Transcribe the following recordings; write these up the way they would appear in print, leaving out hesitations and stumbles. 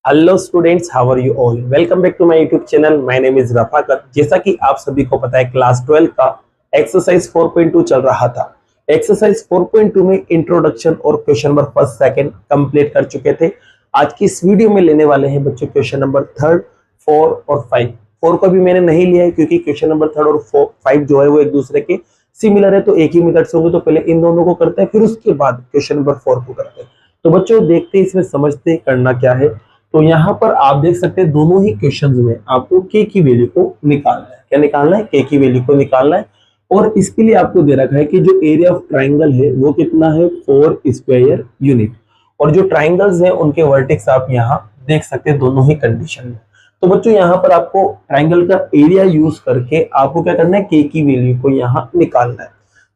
Hello students, how are you all. Welcome back to my YouTube channel. My name is Rafaqat. जैसा कि आप सभी को पता है, क्लास 12 का एक्सरसाइज 4.2 चल रहा था। एक्सरसाइज 4.2 में इंट्रोडक्शन और question number first second complete कर चुके थे। आज की इस वीडियो में लेने वाले हैं बच्चों क्वेश्चन नंबर थर्ड, 4 और 5। 4 को भी मैंने नहीं लिया है क्योंकि क्वेश्चन नंबर थर्ड और 5 जो है वो एक दूसरे के सिमिलर है, तो एक ही मेथड से होंगे। तो पहले इन दोनों को करते हैं, फिर उसके बाद क्वेश्चन नंबर 4 को करते हैं। तो बच्चों देखते हैं, इसमें समझते हैं करना क्या है। तो यहाँ पर आप देख सकते हैं दोनों ही क्वेश्चंस में आपको के की वैल्यू को निकालना है। क्या निकालना है? के की वैल्यू को निकालना है। और इसके लिए आपको दे रखा है कि जो एरिया ऑफ ट्राइंगल है वो कितना है, 4 स्क्वायर यूनिट। और जो ट्राइंगल्स हैं उनके वर्टेक्स आप यहाँ देख सकते हैं दोनों ही कंडीशन में। तो बच्चों यहाँ पर आपको ट्राइंगल का एरिया यूज करके आपको क्या करना है, के की वैल्यू को यहाँ निकालना है।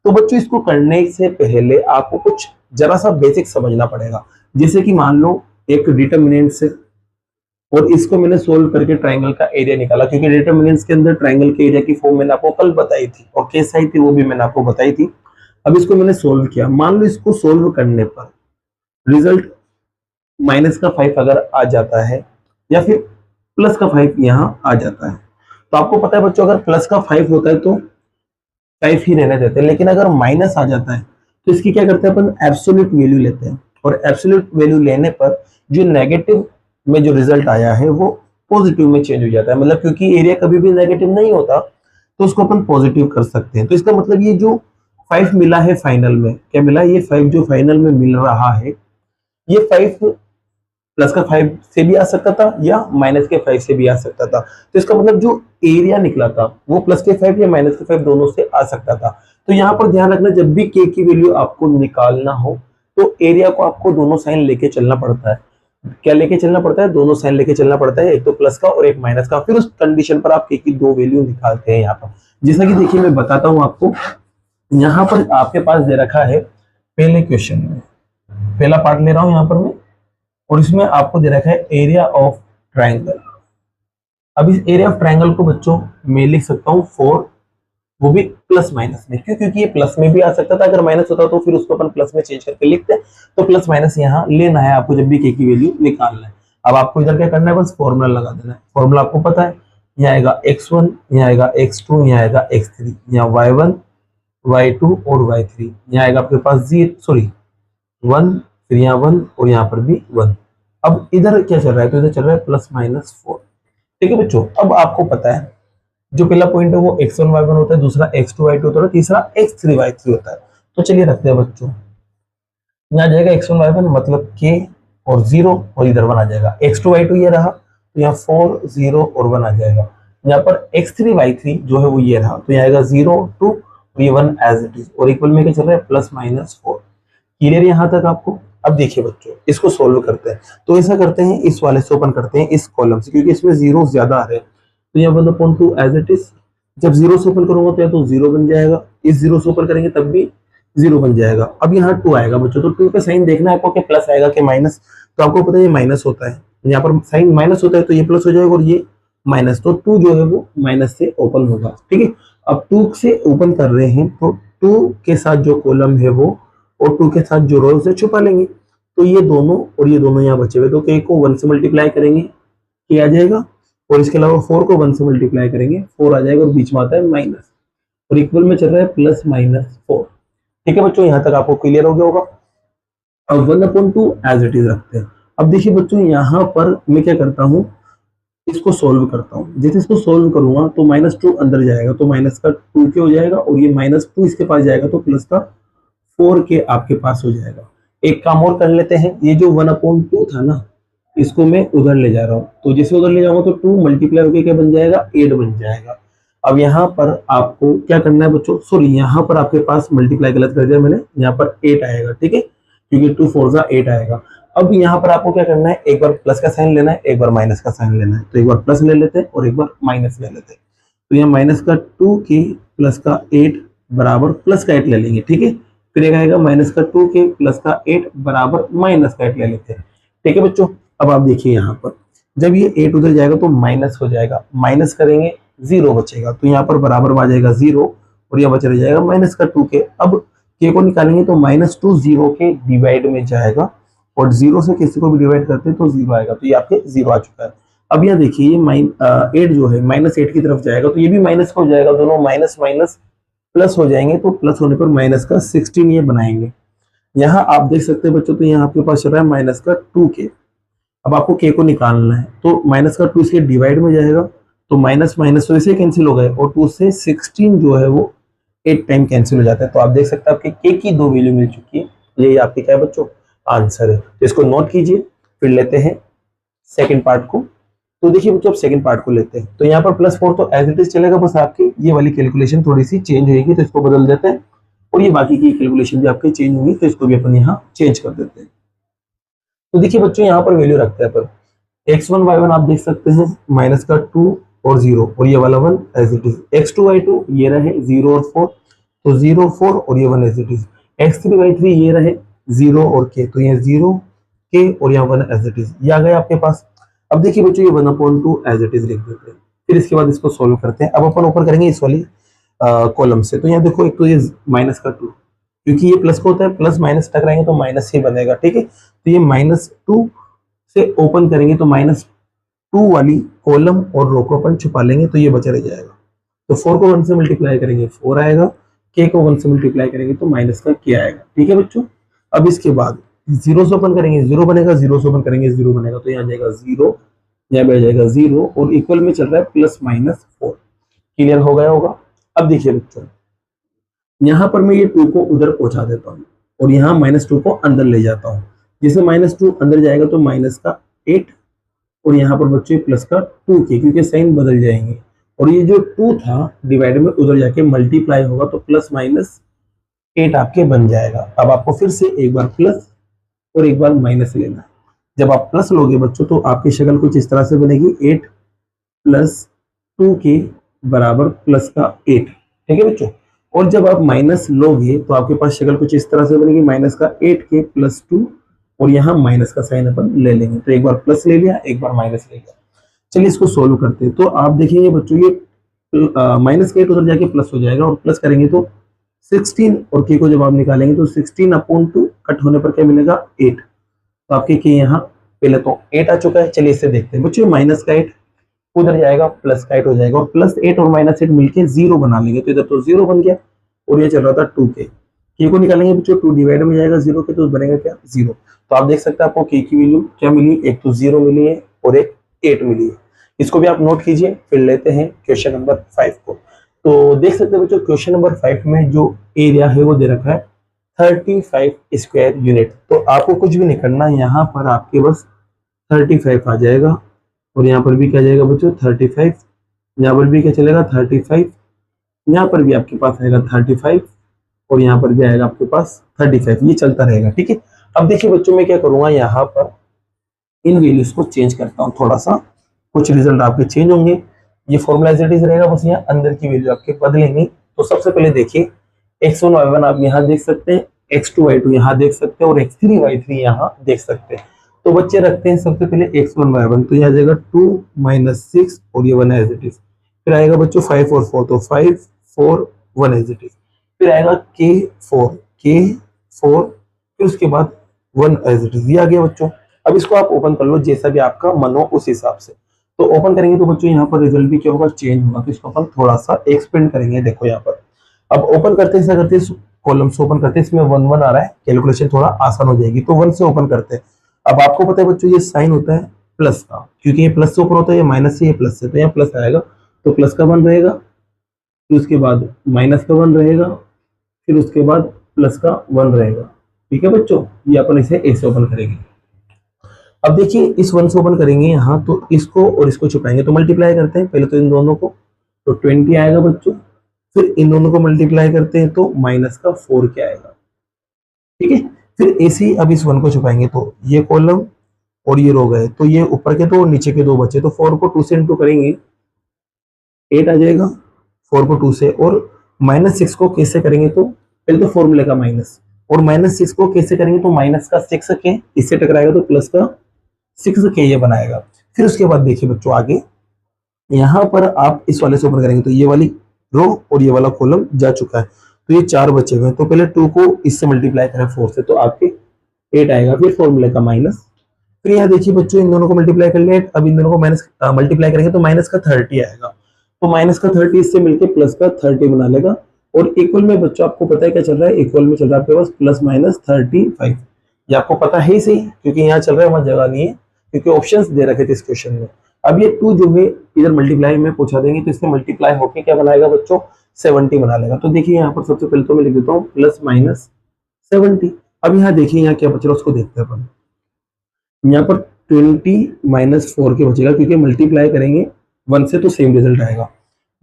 तो बच्चों इसको करने से पहले आपको कुछ जरा सा बेसिक समझना पड़ेगा। जैसे कि मान लो एक डिटरमिनेंट से, और इसको मैंने सोल्व करके ट्राइंगल का एरिया निकाला, क्योंकि डिटरमिनेंट्स के अंदर ट्राइंगल के एरिया की फॉर्म मैंने आपको कल बताई थी और कैसे आई थी वो भी मैंने आपको बताई थी। अब इसको मैंने सोल्व किया। मान लो इसको सोल्व करने पर रिजल्ट -5 अगर आ जाता है या फिर +5 यहाँ आ जाता है, तो आपको पता है बच्चों, अगर +5 होता है तो 5 ही रहने देते हैं, लेकिन अगर माइनस आ जाता है तो इसकी क्या करते हैं अपन, एब्सोल्यूट वैल्यू लेते हैं। और एब्सोल्यूट वैल्यू लेने पर जो नेगेटिव में जो रिजल्ट आया है वो पॉजिटिव में चेंज हो जाता है। मतलब क्योंकि एरिया कभी भी नेगेटिव नहीं होता तो उसको अपन पॉजिटिव कर सकते हैं। तो इसका मतलब ये जो 5 मिला है फाइनल में, क्या मिला, ये 5 जो फाइनल में मिल रहा है, ये 5 +5 से भी आ सकता था या -5 से भी आ सकता था। तो इसका मतलब जो एरिया निकला था वो +5 या -5 दोनों से आ सकता था। तो यहाँ पर ध्यान रखना, जब भी के की वैल्यू आपको निकालना हो तो एरिया को आपको दोनों साइन लेके चलना पड़ता है। क्या लेके चलना पड़ता है? दोनों साइन लेके चलना पड़ता है, एक तो प्लस का और एक माइनस का। फिर उस कंडीशन पर आप के की दो वैल्यू निकालते हैं यहाँ पर। जैसा कि देखिए मैं बताता हूँ आपको। यहाँ पर आपके पास दे रखा है पहले क्वेश्चन में, पहला पार्ट ले रहा हूँ यहाँ पर मैं, और इसमें आपको दे रखा है एरिया ऑफ ट्राइंगल। अब इस एरिया ऑफ ट्राइंगल को बच्चों मैं लिख सकता हूँ 4, वो भी प्लस माइनस में। क्यों? क्योंकि ये प्लस में भी आ सकता था, अगर माइनस होता तो फिर उसको अपन प्लस में चेंज करके लिखते हैं। तो प्लस माइनस यहाँ लेना है आपको जब भी के की वैल्यू निकालना है। अब आपको इधर क्या करना है, बस फॉर्मूला लगा देना है। फॉर्मूला आपको पता है, यहाँ आएगा x1, यहाँ आएगा x2, यहाँ आएगा x3, यहाँ y1, y2 और y3, यहाँ आएगा आपके पास 1, फिर यहाँ 1 और यहाँ पर भी 1। अब इधर क्या चल रहा है, तो इधर चल रहा है +-4। ठीक है बच्चों, अब आपको पता है जो पहला पॉइंट है वो x1 y1 होता है, दूसरा x2 y2 होता है, तीसरा x3 y3 होता है। तो चलिए रखते हैं बच्चों, यहाँ जाएगा x1 y1 मतलब k और 0, और इधर 1 आ जाएगा। x2 y2 ये रहा, तो यहाँ 4 0 और 1 आ जाएगा। यहाँ पर x3 y3 जो है वो ये रहा, तो यहाँ आएगा 0 2 और ये 1 एज इट इज, और इक्वल में क्या चल रहा है, +-4। क्लियर यहाँ तक आपको? अब देखिए बच्चों, इसको सोल्व करते हैं। तो ऐसा करते हैं, इस वाले से ओपन करते हैं, इस कॉलम से, क्योंकि इसमें जीरो ज्यादा आ रहे हैं। तो यहाँ 1/2 एज इट इज, जब 0 से ओपन करूंगा तो या तो 0 बन जाएगा, इस 0 से ओपन करेंगे तब भी 0 बन जाएगा। अब यहाँ 2 आएगा बच्चों, तो 2 का साइन देखना है आपको कि प्लस आएगा कि माइनस। तो आपको पता है ये माइनस होता है, यहाँ पर साइन माइनस होता है तो ये प्लस हो जाएगा और ये माइनस, तो 2 जो है वो माइनस से ओपन होगा। ठीक है, अब 2 से ओपन कर रहे हैं तो 2 के साथ जो कॉलम है वो और 2 के साथ जो रो उसे छुपा लेंगे। तो ये दोनों और ये दोनों यहाँ बचे हुए, तो के को 1 से मल्टीप्लाई करेंगे, के आ जाएगा, और इसके अलावा 4 को 1 से मल्टीप्लाई करेंगे, 4 आ जाएगा, और बीच में आता है माइनस, और इक्वल में चल रहा है +-4। ठीक है बच्चों, यहाँ तक आपको क्लियर हो गया होगा। अब 1/2 एज इट इज रखते हैं। अब देखिए बच्चों, यहाँ पर मैं क्या करता हूँ, इसको सोल्व करता हूँ। जैसे इसको सोल्व करूंगा तो -2 अंदर जाएगा, तो माइनस का 2 के हो जाएगा, और ये -2 इसके पास जाएगा तो प्लस का 4 के आपके पास हो जाएगा। एक काम और कर लेते हैं, ये जो 1/2 था ना, इसको मैं उधर ले जा रहा हूँ। तो जैसे उधर ले जाऊंगा तो 2 मल्टीप्लाई होकर क्या बन जाएगा, 8 बन जाएगा। अब यहाँ पर आपको क्या करना है बच्चों, सॉरी यहाँ पर आपके पास मल्टीप्लाई गलत कर दिया मैंने, यहाँ पर 8 आएगा। ठीक है, क्योंकि 2 4 8 आएगा। अब यहाँ पर आपको क्या करना है, एक बार प्लस का साइन लेना है, एक बार माइनस का साइन लेना है। तो एक बार प्लस ले लेते हैं और एक बार माइनस ले लेते हैं। तो यहाँ माइनस का 2 के प्लस का 8 बराबर प्लस का 8 ले लेंगे। ठीक है, फिर एक आएगा माइनस का 2 के प्लस का 8 बराबर माइनस का 8 ले लेते हैं। ठीक है बच्चों, अब आप देखिए यहाँ पर जब ये 8 उधर जाएगा तो माइनस हो जाएगा, माइनस करेंगे 0 बचेगा, तो यहाँ पर बराबर आ जाएगा 0, और यह बच रह जाएगा -2 के। अब के को निकालेंगे तो -2 0 के डिवाइड में जाएगा, और 0 से किसी को भी डिवाइड करते हैं तो 0 आएगा, तो ये आपके 0 आ चुका है। अब यहाँ देखिए ये 8 जो है -8 की तरफ जाएगा तो ये भी माइनस का हो जाएगा, दोनों माइनस माइनस प्लस हो जाएंगे, तो प्लस होने पर माइनस का 16 ये बनाएंगे। यहाँ आप देख सकते हैं बच्चों, तो यहाँ आपके पास चल रहा है माइनस का 2k। अब आपको k को निकालना है, तो माइनस का 2 इसके डिवाइड में जाएगा, तो माइनस माइनस तो इसे कैंसिल हो गए, और 2 से 16 जो है वो 8 टाइम कैंसिल हो जाता है। तो आप देख सकते हैं आपके k की 2 वैल्यू मिल चुकी है, यही आपकी क्या है बच्चों, आंसर है। तो इसको नोट कीजिए, फिर लेते हैं सेकंड पार्ट को। तो देखिए बच्चों अब सेकंड पार्ट को लेते हैं, तो यहाँ पर +4 तो एज इट इज चलेगा, बस आपकी ये वाली कैलकुलेशन थोड़ी सी चेंज होगी, तो इसको बदल देते हैं, और ये बाकी की कैलकुलेशन भी आपके चेंज होंगी, तो इसको भी अपन यहाँ चेंज कर देते हैं। तो देखिए बच्चों यहाँ पर वैल्यू रखते हैं अपन, x1 y1 आप देख सकते हैं माइनस का 2 और 0, और ये वाला 1 as it is. x2 y2 ये रहे 0 और 4, तो 0 4 और ये 1 as it is. x3 y3 ये रहे 0 और k, तो ये 0 k और यहाँ 1 एज इट इज, ये आ गया आपके पास। अब देखिए बच्चों ये 1/2 एज इट इज लिख देते हैं, फिर इसके बाद इसको सोल्व करते हैं। अब अपन ऊपर करेंगे इस वाली कॉलम से, तो यहाँ देखो एक तो ये माइनस का 2, क्योंकि ये प्लस का होता है, प्लस माइनस टकराएंगे तो माइनस ही बनेगा, ठीक है। तो ये -2 से ओपन करेंगे तो -2 वाली कॉलम और रो को अपन छुपा लेंगे, तो ये बचा रह जाएगा। तो 4 को 1 से मल्टीप्लाई करेंगे 4 आएगा, k को 1 से मल्टीप्लाई करेंगे तो माइनस का k आएगा, ठीक है बच्चों। अब इसके बाद 0 से ओपन करेंगे 0 बनेगा, 0 से ओपन करेंगे 0 बनेगा, तो यहाँ आ जाएगा 0, यहाँ पे आ जाएगा 0, और इक्वल में चल रहा है +-4। क्लियर हो गया होगा। अब देखिए बच्चों यहाँ पर मैं ये 2 को उधर पहुंचा देता हूँ, और यहाँ -2 को अंदर ले जाता हूँ। जैसे -2 अंदर जाएगा तो माइनस का 8, और यहाँ पर बच्चों प्लस का 2k, क्योंकि साइन बदल जाएंगे, और ये जो 2 था डिवाइड में उधर जाके मल्टीप्लाई होगा, तो +-8 आपके बन जाएगा। अब आपको फिर से एक बार प्लस और एक बार माइनस लेना है। जब आप प्लस लोगे बच्चों तो आपकी शक्ल कुछ इस तरह से बनेगी, 8 + 2k बराबर प्लस का 8, ठीक है बच्चों। और जब आप माइनस लोगे तो आपके पास शक्ल कुछ इस तरह से बनेगी, माइनस का 8k + 2, और यहाँ माइनस का साइन अपन ले लेंगे, तो एक बार प्लस ले लिया, एक बार माइनस ले लिया। चलिए इसको सोल्व करते हैं। तो आप देखेंगे बच्चों ये -8 उधर जाके प्लस हो जाएगा, और प्लस करेंगे तो 16, और k को जब आप निकालेंगे तो 16/2 कट होने पर क्या मिलेगा, 8। तो आपके k यहाँ पहले तो 8 आ चुका है। चलिए इसे देखते हैं बच्चों, माइनस का 8 उधर जाएगा, प्लस का 8 हो जाएगा, और +8 और -8 मिलके 0 बना लेंगे, तो इधर तो 0 बन गया, और ये चल रहा था 2k। k को निकालेंगे बच्चों, 2 डिवाइड में जाएगा 0 के, तो बनेगा क्या, 0। तो आप देख सकते हैं आपको k की वैल्यू क्या मिली, एक तो 0 मिली है और एक 8 मिली है। इसको भी आप नोट कीजिए, फिर लेते हैं क्वेश्चन नंबर 5 को। तो देख सकते हैं बच्चों क्वेश्चन नंबर 5 में जो एरिया है वो दे रखा है 35 स्क्वायर यूनिट। तो आपको कुछ भी नहीं करना, यहाँ पर आपके बस 35 आ जाएगा, और यहाँ पर भी क्या जाएगा बच्चों 35, यहाँ पर भी क्या चलेगा 35, यहाँ पर भी आपके पास आएगा 35, और यहाँ पर भी आएगा आपके पास 35, ये चलता रहेगा, ठीक है। अब देखिए बच्चों मैं क्या करूंगा, यहाँ पर इन वैल्यूज को चेंज करता हूँ थोड़ा सा, कुछ रिजल्ट आपके चेंज होंगे। ये फॉर्मूला एज इट इज रहेगा, बस यहाँ अंदर की वैल्यू आपके बदलेंगे। तो सबसे पहले देखिए x1 y1 आप यहाँ देख सकते हैं, x2 y2 यहाँ देख सकते हैं, और x3 y3 यहाँ देख सकते हैं। तो बच्चे रखते हैं सबसे पहले x1 y1, तो यहाँ आ जाएगा 2 - 6 और ये 1 एज इट इज। फिर आएगा बच्चों 5 और 4, तो 5 4 1 एज इट इज। फिर आएगा k4, फिर उसके बाद 1 एज इट इज, ये आ गया बच्चों। अब इसको आप ओपन कर लो जैसा भी आपका मन हो उस हिसाब से। तो ओपन करेंगे तो बच्चों यहाँ पर रिजल्ट भी क्या होगा, चेंज होगा। तो इसको अपन थोड़ा सा एक्सपेंड करेंगे, देखो यहाँ पर। अब ओपन करते हैं, करते हैं कॉलम से ओपन करते हैं, इसमें 1 1 आ रहा है, कैलकुलेशन थोड़ा आसान हो जाएगी। तो 1 से ओपन करते हैं। अब आपको पता है बच्चों ये साइन होता है प्लस का, क्योंकि ये प्लस से ऊपर होता है, ये माइनस से, ये प्लस से, तो यहाँ प्लस आएगा, तो प्लस का 1 रहेगा, फिर उसके बाद माइनस का 1 रहेगा, फिर उसके बाद प्लस का 1 रहेगा, ठीक है बच्चों। ये अपन इसे ऐसे ओपन करेंगे। अब देखिए इस 1 से ओपन करेंगे यहाँ, तो इसको और इसको छुपाएंगे, तो मल्टीप्लाई करते हैं पहले तो इन दोनों को, तो 20 आएगा बच्चों। फिर इन दोनों को मल्टीप्लाई करते हैं तो माइनस का 4 क्या आएगा, ठीक है। फिर ऐसे ही अब इस 1 को छुपाएंगे, तो ये कॉलम और ये रो गए, तो ये ऊपर के 2 और नीचे के 2 बचे, तो 4 को 2 से इंटू करेंगे 8 आ जाएगा, 4 को 2 से। और -6 को कैसे करेंगे, तो पहले तो फॉर्मूले का माइनस, और -6 को कैसे करेंगे, तो माइनस का 6 के इससे टकराएगा, तो प्लस का 6 के ये बनाएगा। फिर उसके बाद देखिए बच्चों आगे यहाँ पर आप इस वाले से ओपन करेंगे, तो ये वाली रो और ये वाला कॉलम जा चुका है, तो ये 4 बचे हुए हैं। तो पहले 2 को इससे मल्टीप्लाई करें 4 से, तो आपके 8 आएगा, फिर फॉर्मूले का माइनस। फिर यहाँ देखिए बच्चों, इन दोनों को मल्टीप्लाई कर लिया, अब इन दोनों को माइनस मल्टीप्लाई करेंगे तो माइनस का 30 आएगा। तो माइनस का 30 इससे मिलके प्लस का 30 बना लेगा। और इक्वल में बच्चों आपको पता है क्या चल रहा है, इक्वल में चल रहा है आपके पास प्लस माइनस 35। ये आपको पता है ही सही, क्योंकि यहाँ चल रहा है, वहां जगह नहीं है, क्योंकि ऑप्शंस दे रखे थे इस क्वेश्चन में। अब ये 2 जो है इधर मल्टीप्लाई में पूछा देंगे, तो इससे मल्टीप्लाई होके क्या बनाएगा बच्चों, 70 बना लेगा। तो देखिए यहाँ पर सबसे पहले तो मैं लिख देता हूँ प्लस माइनस 70। अब यहाँ देखिए यहाँ क्या बच रहा है उसको देखते हैं अपन। यहाँ पर 20 माइनस 4 के बचेगा, क्योंकि मल्टीप्लाई करेंगे 1 से तो सेम रिजल्ट आएगा।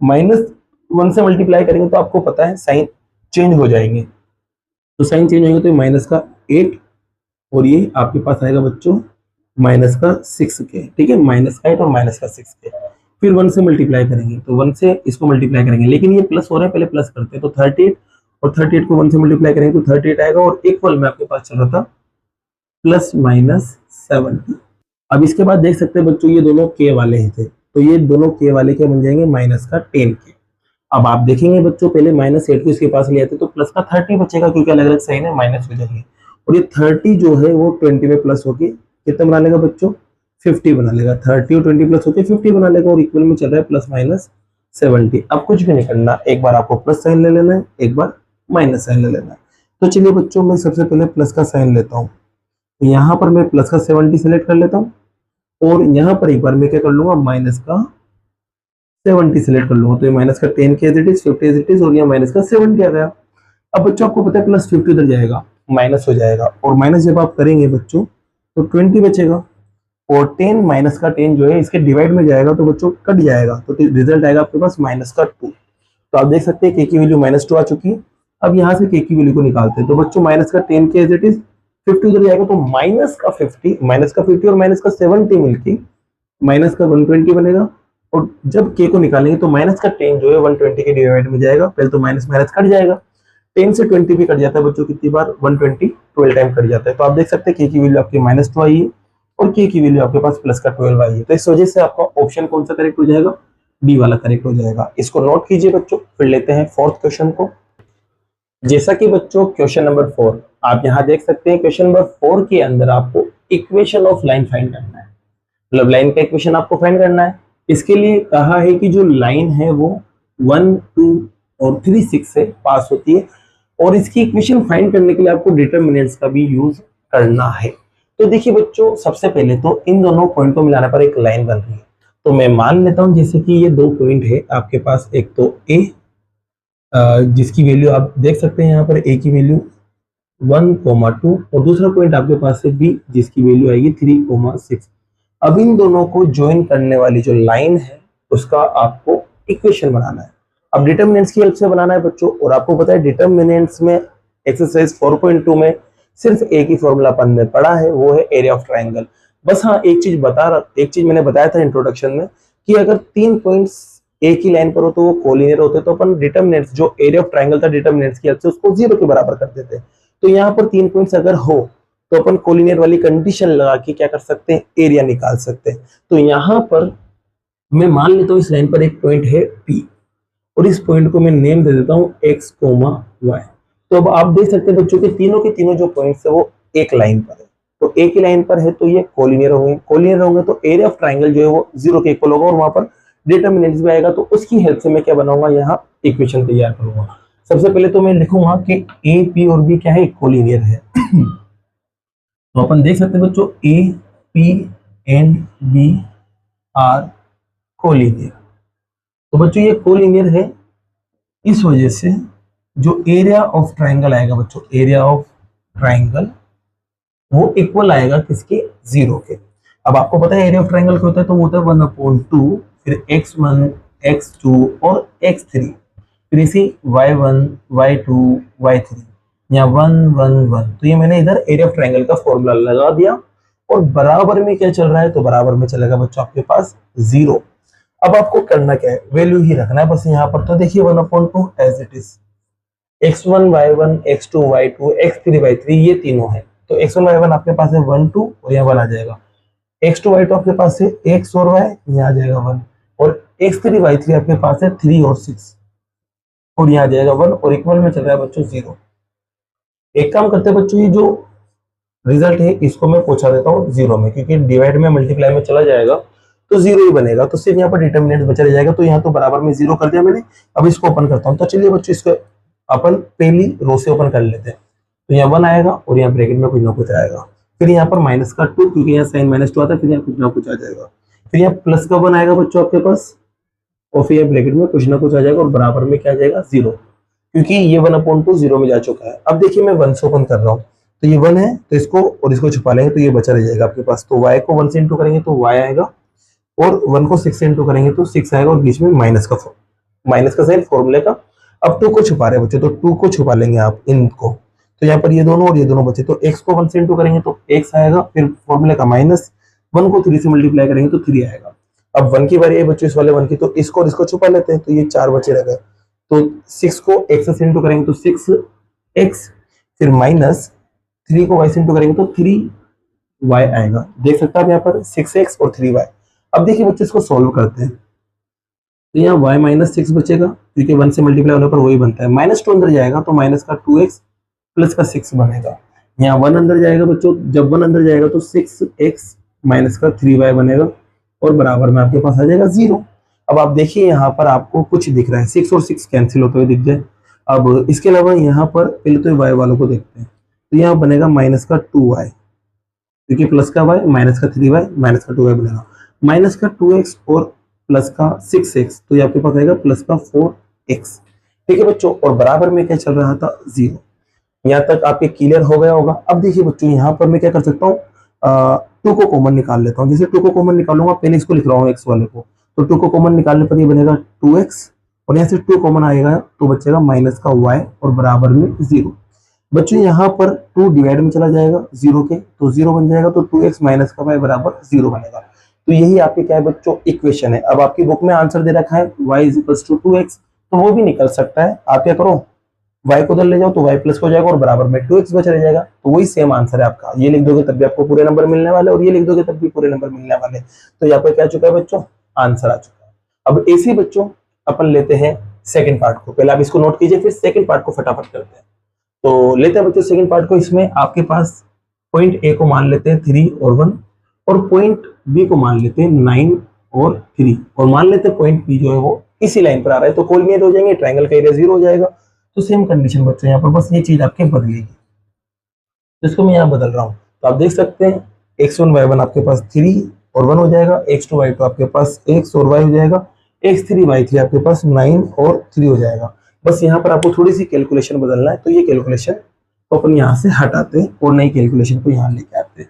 माइनस 1 से मल्टीप्लाई करेंगे तो आपको पता है साइन चेंज हो जाएंगे, तो साइन चेंज होगा तो माइनस का 8 और ये आपके पास आएगा बच्चों माइनस का 6 के। ठीक है, माइनस का 8 और माइनस का 6 के। फिर 1 से मल्टीप्लाई करेंगे तो 1 से इसको मल्टीप्लाई करेंगे, लेकिन ये प्लस हो रहा है, पहले प्लस करते हैं। तो 38 और 38 को 1 से मल्टीप्लाई करेंगे तो 38 आएगा, और इक्वल में आपके पास चल रहा था प्लस माइनस 70। अब इसके बाद देख सकते हैं बच्चों, ये दोनों के वाले ही थे, तो ये दोनों के वाले क्या बन जाएंगे, माइनस का 10 के। अब आप देखेंगे बच्चों, पहले माइनस 8 को इसके पास ले आते तो प्लस का 30 बचेगा, क्योंकि अलग अलग साइन है, माइनस हो जाएंगे। और ये 30 जो है वो 20 में प्लस होके कितना बना लेगा बच्चों, 50 बना लेगा। 30 और 20 प्लस होके 50 बना लेगा, और इक्वल में चल रहा है प्लस माइनस 70। अब कुछ भी नहीं करना, एक बार आपको प्लस साइन ले लेना है, एक बार माइनस साइन ले लेना है। तो चलिए बच्चों, मैं सबसे पहले प्लस का साइन लेता हूँ। तो यहाँ पर मैं प्लस का 70 सेलेक्ट कर लेता हूँ, और यहाँ पर एक बार मैं क्या कर लूंगा, माइनस का 70 सेलेक्ट कर लूंगा। तो ये माइनस का 10 के as it is, 50 as it is, और यहाँ माइनस का 70 आ गया। अब बच्चों आपको पता है प्लस 50 उधर जाएगा, माइनस हो जाएगा, और माइनस जब आप करेंगे बच्चों तो 20 बचेगा, और 10 माइनस का 10 जो है इसके डिवाइड में जाएगा तो बच्चों कट जाएगा, तो रिजल्ट आएगा आपके पास माइनस का 2। तो आप देख सकते हैं के की वैल्यू माइनस 2 आ चुकी है। अब यहाँ से के की वैल्यू को निकालते हैं, तो बच्चों माइनस का 10 के एज इट इज, 50 उधर जाएगा, तो माइनस का 50 और माइनस का 70 मिलके माइनस का 120 बनेगा। और जब के को निकालेंगे तो माइनस का 10 जो है 120 के डिवाइड में जाएगा, पहले तो माइनस माइनस कट जाएगा, 10 से 20 भी कट जाता है बच्चों, कितनी बार, 120 12 टाइम कट जाता है। तो आप देख सकते हैं के की वैल्यू आपकी माइनस 2 आई है, और के की वैल्यू आपके पास प्लस का 12 आई है। तो इस वजह से आपका ऑप्शन कौन सा करेक्ट हो जाएगा, डी वाला करेक्ट हो जाएगा। इसको नोट कीजिए बच्चों। फिर लेते हैं फोर्थ क्वेश्चन को। जैसा कि बच्चों क्वेश्चन नंबर 4 आप यहाँ देख सकते हैं, क्वेश्चन नंबर 4 के अंदर आपको इक्वेशन ऑफ लाइन फाइंड करना है, मतलब लाइन का इक्वेशन आपको फाइंड करना है। इसके लिए कहा है कि जो लाइन है वो 1, 2 और 3, 6 से पास होती है, और इसकी इक्वेशन फाइंड करने के लिए आपको डिटरमिनेंट्स का भी यूज करना है। तो देखिए बच्चों, सबसे पहले तो इन दोनों पॉइंट को मिलाने पर एक लाइन बन रही है। तो मैं मान लेता हूं जैसे कि ये 2 पॉइंट है आपके पास, एक तो ए जिसकी वैल्यू आप देख सकते हैं यहाँ पर, ए की वैल्यू 1,2, और दूसरा पॉइंट आपके पास है बी जिसकी वैल्यू आएगी 3,6। अब इन दोनों को ज्वाइन करने वाली जो लाइन है उसका आपको इक्वेशन बनाना है। अब डिटरमिनेंट्स की हेल्प से बनाना है बच्चों, और आपको पता है डिटरमिनेंट्स में एक्सरसाइज 4.2 में सिर्फ एक ही फॉर्मूला अपन ने पढ़ा है, वो है एरिया ऑफ ट्राइंगल। बस हाँ, एक चीज मैंने बताया था इंट्रोडक्शन में कि अगर 3 पॉइंट्स एक ही लाइन पर हो तो वो कोलिनियर होते, तो अपन डिटरमिनेंट्स जो एरिया ऑफ ट्राइंगल था डिटरमिनेंट्स की हेल्प से उसको 0 के बराबर कर देते हैं। तो यहाँ पर 3 पॉइंट्स अगर हो तो अपन कोलिनियर वाली कंडीशन लगा के क्या कर सकते हैं, एरिया निकाल सकते हैं। तो यहाँ पर मैं मान लेता हूँ इस लाइन पर एक पॉइंट है P, और इस पॉइंट को मैं नेम दे देता हूँ x, y। तो अब आप देख सकते हैं बच्चों के तीनों जो पॉइंट्स है वो एक लाइन पर है, तो एक ही लाइन पर है, तो ये कोलिनियर होंगे तो एरिया ऑफ ट्राइंगल जो है वो 0 के इक्वल होगा, और वहां पर डिटरमिनेंट्स भी आएगा। तो उसकी हेल्प से मैं क्या बनाऊंगा, यहाँ इक्वेशन तैयार करूंगा। सबसे पहले तो मैं लिखूंगा कि ए, पी और बी क्या है, कोलिनियर है। तो अपन देख सकते हैं बच्चों, A, P and B are collinear. तो बच्चों ये कोलिनियर है, इस वजह से जो एरिया ऑफ ट्राइंगल आएगा बच्चों, एरिया ऑफ ट्राइंगल वो इक्वल आएगा किसके, 0 के। अब आपको पता है एरिया ऑफ ट्राइंगल क्या होता है, तो वो होता है 1/2, फिर x1, x2 और x3, फिर इसी y1, y2, y3, यहाँ 1, 1, 1। तो ये मैंने इधर एरिया ऑफ ट्राइंगल का फॉर्मूला लगा दिया, और बराबर में क्या चल रहा है, तो बराबर में चलेगा बच्चों आपके पास 0। अब आपको करना क्या है, वैल्यू ही रखना है बस यहाँ पर। तो देखिए 1/2 as it is, x1, y1, x2, y2, x3, y3 ये तीनों है। तो x1, y1 आपके पास है 1, 2, और यहाँ 1 आ जाएगा। x2, y2 आपके पास है x और y, यहाँ आ जाएगा 1, और x3, y3 आपके पास है 3 और 6, और यहाँ आ जाएगा 1, और इक्वल में चल रहा है बच्चों 0। एक काम करते हैं बच्चों, ये जो रिजल्ट है इसको मैं पहुंचा देता हूँ जीरो में, क्योंकि डिवाइड में मल्टीप्लाई में चला जाएगा तो जीरो ही बनेगा, तो सिर्फ यहाँ पर डिटर्मिनेंट बचा रह जाएगा। तो यहाँ तो बराबर में जीरो कर दिया मैंने। अब इसको ओपन करता हूँ, तो चलिए बच्चों इसको अपन पहली रो से ओपन कर लेते हैं। तो यहाँ 1 आएगा और यहाँ ब्रैकेट में कुछ ना कुछ आएगा, फिर यहाँ पर माइनस का 2, क्योंकि यहाँ साइन -2 आता है, फिर यहाँ कुछ ना कुछ आ जाएगा, फिर यहाँ प्लस का 1 आएगा बच्चों आपके पास, और फिर ब्रैकेट में कुछ ना कुछ आ जाएगा और बराबर में क्या आ जाएगा 0, क्योंकि ये 1/2 0 में जा चुका है। अब देखिए मैं 1 से ओपन कर रहा हूँ, तो ये 1 है तो इसको और इसको छुपा लेंगे तो ये बचा रह जाएगा आपके पास। तो y को 1 से इंटू करेंगे तो y आएगा, और 1 को 6 से इंटू करेंगे तो 6 आएगा, और बीच में माइनस का साइन फॉर्मूले का। अब 2 को छुपा रहे बच्चे, तो 2 को छुपा लेंगे आप इनको, तो यहाँ पर ये दोनों और ये दोनों बचे, तो x को 1 से इंटू करेंगे तो x आएगा, फिर फॉर्मूले का माइनस, 1 को 3 से मल्टीप्लाई करेंगे तो 3 आएगा। अब 1 की बारी है बच्चों इस वाले 1 की, तो इसको और इसको छुपा लेते हैं, तो ये 4 बचे रह गए। तो 6 को x से इंटू करेंगे तो 6x, फिर माइनस 3 को y से इंटू करेंगे तो 3y आएगा। देख सकते हैं आप यहाँ पर 6x और 3y। अब देखिए बच्चों इसको सॉल्व करते हैं, तो यहाँ y - 6 बचेगा, क्योंकि 1 से मल्टीप्लाई होने पर वही बनता है। -2 अंदर जाएगा तो माइनस का 2x प्लस का 6 बनेगा। यहाँ 1 अंदर जाएगा बच्चों, जब 1 अंदर जाएगा तो 6x माइनस का 3y बनेगा, और बराबर में आपके पास आ जाएगा 0। अब आप देखिए यहाँ पर आपको कुछ दिख रहा है, 6 और 6 कैंसिल होते हुए दिख जाए। अब इसके अलावा यहाँ पर पहले तो y वालों को देखते हैं, तो यहाँ बनेगा माइनस का 2y, क्योंकि प्लस का y माइनस का 3y माइनस का 2y बनेगा, माइनस का 2x और प्लस का 6x, तो ये आपके पास आएगा प्लस का 4x। ठीक है बच्चों, और बराबर में क्या चल रहा था 0। यहाँ तक आपके क्लियर हो गया होगा। अब देखिए बच्चों यहाँ पर मैं क्या कर सकता हूँ, 2 को कॉमन निकाल लेता हूँ। जैसे 2 को कॉमन निकालूंगा, पहले इसको लिख रहा हूँ x वाले को, तो 2 को कॉमन निकालने पर ये बनेगा 2x, और यहाँ से 2 कॉमन आएगा तो बचेगा माइनस का y और बराबर में 0। बच्चों यहाँ पर 2 डिवाइड में चला जाएगा 0 के, तो 0 बन जाएगा, तो 2x माइनस का y बराबर 0 बनेगा। तो यही आपकी क्या है बच्चों इक्वेशन है। अब आपकी बुक में आंसर दे रखा है y = 2x, तो वो भी निकल सकता है। आप क्या करो, y को उधर ले जाओ तो y प्लस हो जाएगा और बराबर में 2x बच रह जाएगा, तो वही सेम आंसर है आपका। ये लिख दोगे तब भी आपको पूरे नंबर मिलने वाले, और ये लिख दोगे तब भी पूरे नंबर मिलने वाले। तो यहाँ पर क्या चुका है बच्चों, आंसर आ चुका है। अब ऐसे बच्चों अपन लेते हैं सेकंड पार्ट को, पहले आप इसको नोट कीजिए, फिर सेकंड पार्ट को फटाफट करते हैं। तो लेते हैं बच्चों सेकंड पार्ट को। इसमें आपके पास पॉइंट ए को मान लेते हैं 3 और 1, और पॉइंट बी को मान लेते हैं 9 और 3, और मान लेते हैं पॉइंट बी जो है वो इसी लाइन पर आ रहा है, तो कोलिनियर हो जाएंगे, ट्रायंगल का एरिया 0 हो जाएगा। तो सेम कंडीशन बच्चों यहाँ पर बस ये चीज आपके बदलेगी, तो इसको मैं यहाँ बदल रहा हूँ। तो आप देख सकते हैं x1 y1 आपके पास 3 और 1 हो जाएगा, x2 y2 आपके पास x और y हो जाएगा, x3 y3 आपके पास 9 और 3 हो जाएगा। बस यहाँ पर आपको थोड़ी सी कैलकुलेशन बदलना है, तो ये कैलकुलेशन तो अपन यहाँ से हटाते हैं और नई कैलकुलेशन को यहाँ लेके आते हैं।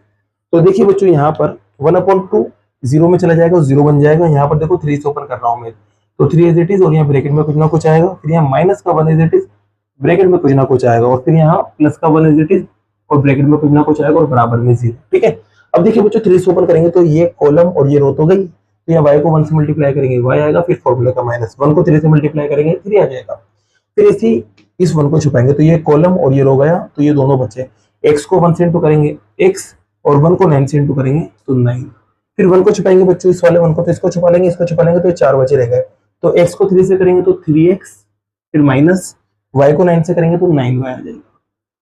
तो देखिए बच्चों यहाँ पर 1/2 0 में चला जाएगा, 0 बन जाएगा। यहाँ पर देखो 3 से ओपन कर रहा हूँ मैं, तो 3 एज इट इज, और यहाँ ब्रैकेट में कुछ ना कुछ आएगा, फिर यहाँ माइनस का 1 एज इट इज, ब्रैकेट में कुछ ना कुछ आएगा, और फिर यहाँ प्लस का 1 एज इट इज, और ब्रैकेट में कुछ ना कुछ आएगा, और बराबर में 0। ठीक है, अब देखिए बच्चों 3 से ओपन करेंगे तो ये कॉलम और ये रो तो गई, तो यहाँ y को 1 से मल्टीप्लाई करेंगे y आएगा, फिर फॉर्मूले का माइनस, 1 को 3 से मल्टीप्लाई करेंगे 3 आ जाएगा, फिर इसी इस 1 को छुपाएंगे तो ये कॉलम और ये रो गया, तो ये दोनों बचे। x को 1 से इंटू करेंगे x, और 1 को 9 से इंटू करेंगे तो 9, फिर 1 को छुपाएंगे बच्चों इस वाले 1 को, तो इसको छुपा लेंगे, इसको छुपा लेंगे, तो ये 4 बचे रह गए। तो x को 3 से करेंगे तो 3x, फिर माइनस y को 9 से करेंगे तो 9y आ जाएगा।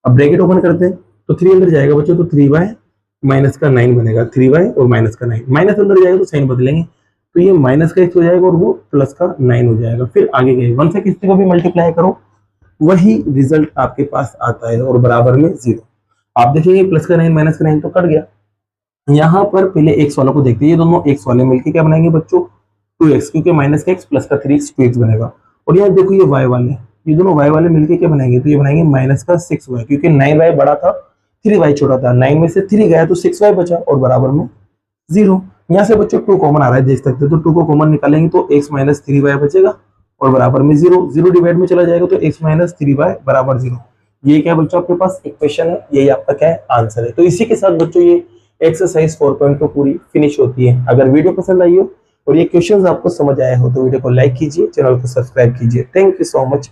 अब ब्रैकेट ओपन करते हैं, तो 3 अंदर जाएगा बच्चों, तो 3y माइनस का 9 बनेगा, 3y और माइनस का 9, माइनस अंदर जाएगा तो साइन बदलेंगे, तो ये माइनस का x हो जाएगा और वो प्लस का 9 हो जाएगा। फिर आगे गए 1 से किसी को भी मल्टीप्लाई करो, वही रिजल्ट आपके पास आता है, और बराबर में 0। आप देखेंगे प्लस का 9 माइनस का 9 तो कट गया। यहाँ पर पहले x वालों को देखते हैं, ये दोनों x वाले मिलके क्या बनाएंगे बच्चों 2x, क्योंकि माइनस का x प्लस का 3x 2x बनेगा। और यहाँ देखो ये y वाले, ये दोनों y वाले मिलके क्या बनाएंगे, तो ये बनाएंगे माइनस का 6y, क्योंकि 9y बड़ा था 3y छोटा था, 9 में से 3 गया तो 6y बचा, और बराबर में 0। यहाँ से बच्चों 2 कॉमन आ रहा है, देख सकते हो, तो 2 को कॉमन निकालेंगे तो x माइनस 3y बचेगा, और बराबर में 0। 0 डिवाइड में चला जाएगा तो x माइनस 3y बराबर 0। ये क्या बच्चों आपके पास इक्वेशन है, यही आपका क्या है आंसर है। तो इसी के साथ बच्चों ये एक्सरसाइज 4.2 पूरी फिनिश होती है। अगर वीडियो पसंद आई हो और ये क्वेश्चंस आपको समझ आए हो तो वीडियो को लाइक कीजिए, चैनल को सब्सक्राइब कीजिए। Thank you so much.